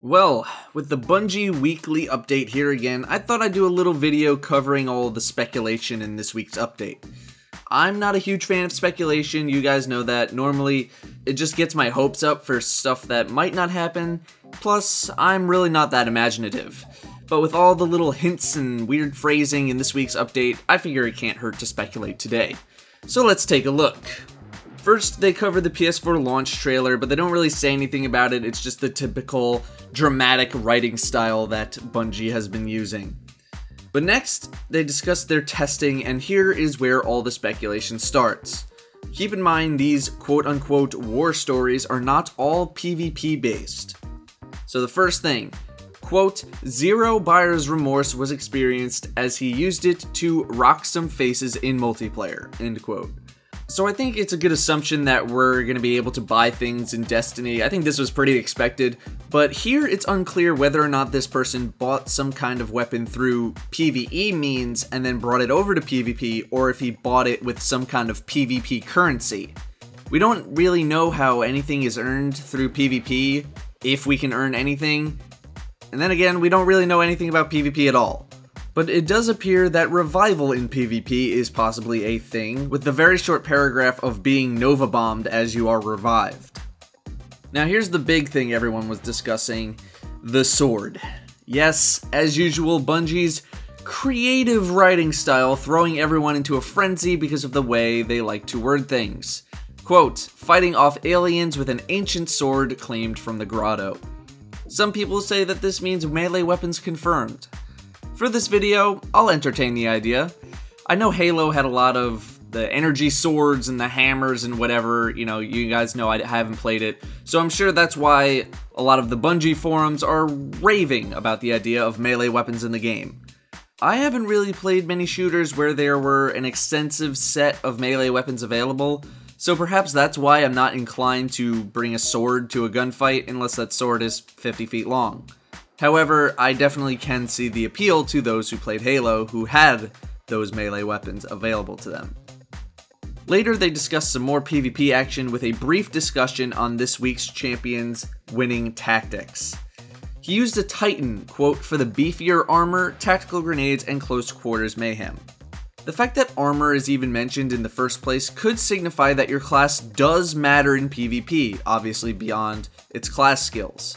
Well, with the Bungie Weekly update here again, I thought I'd do a little video covering all the speculation in this week's update. I'm not a huge fan of speculation, you guys know that. Normally, it just gets my hopes up for stuff that might not happen, plus, I'm really not that imaginative. But with all the little hints and weird phrasing in this week's update, I figure it can't hurt to speculate today. So let's take a look. First, they cover the PS4 launch trailer, but they don't really say anything about it. It's just the typical dramatic writing style that Bungie has been using. But next, they discuss their testing, and here is where all the speculation starts. Keep in mind, these quote-unquote war stories are not all PvP based. So the first thing, quote, "Zero buyer's remorse was experienced as he used it to rock some faces in multiplayer," end quote. So I think it's a good assumption that we're going to be able to buy things in Destiny. I think this was pretty expected, but here it's unclear whether or not this person bought some kind of weapon through PvE means and then brought it over to PvP, or if he bought it with some kind of PvP currency. We don't really know how anything is earned through PvP, if we can earn anything, and then again, we don't really know anything about PvP at all. But it does appear that revival in PvP is possibly a thing, with the very short paragraph of being Nova bombed as you are revived. Now here's the big thing everyone was discussing, the sword. Yes, as usual, Bungie's creative writing style throwing everyone into a frenzy because of the way they like to word things. Quote, "Fighting off aliens with an ancient sword claimed from the grotto." Some people say that this means melee weapons confirmed. For this video, I'll entertain the idea. I know Halo had a lot of the energy swords and the hammers and whatever, you guys know I haven't played it, so I'm sure that's why a lot of the Bungie forums are raving about the idea of melee weapons in the game. I haven't really played many shooters where there were an extensive set of melee weapons available, so perhaps that's why I'm not inclined to bring a sword to a gunfight unless that sword is 50 feet long. However, I definitely can see the appeal to those who played Halo who had those melee weapons available to them. Later, they discussed some more PvP action with a brief discussion on this week's champion's winning tactics. He used a Titan, quote, "for the beefier armor, tactical grenades, and close quarters mayhem." The fact that armor is even mentioned in the first place could signify that your class does matter in PvP, obviously beyond its class skills.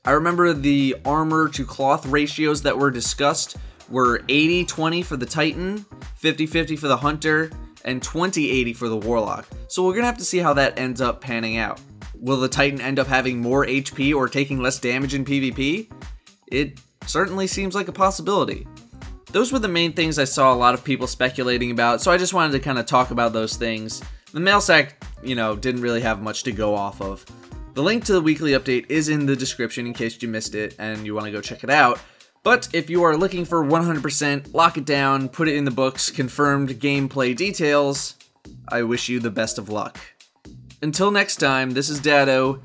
I remember the armor to cloth ratios that were discussed were 80-20 for the Titan, 50-50 for the Hunter, and 20-80 for the Warlock. So we're gonna have to see how that ends up panning out. Will the Titan end up having more HP or taking less damage in PvP? It certainly seems like a possibility. Those were the main things I saw a lot of people speculating about, so I just wanted to kind of talk about those things. The mail sack, didn't really have much to go off of. The link to the weekly update is in the description in case you missed it and you want to go check it out. But if you are looking for 100% lock it down, put it in the books, confirmed gameplay details, I wish you the best of luck. Until next time, this is Datto,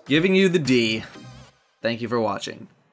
giving you the D. Thank you for watching.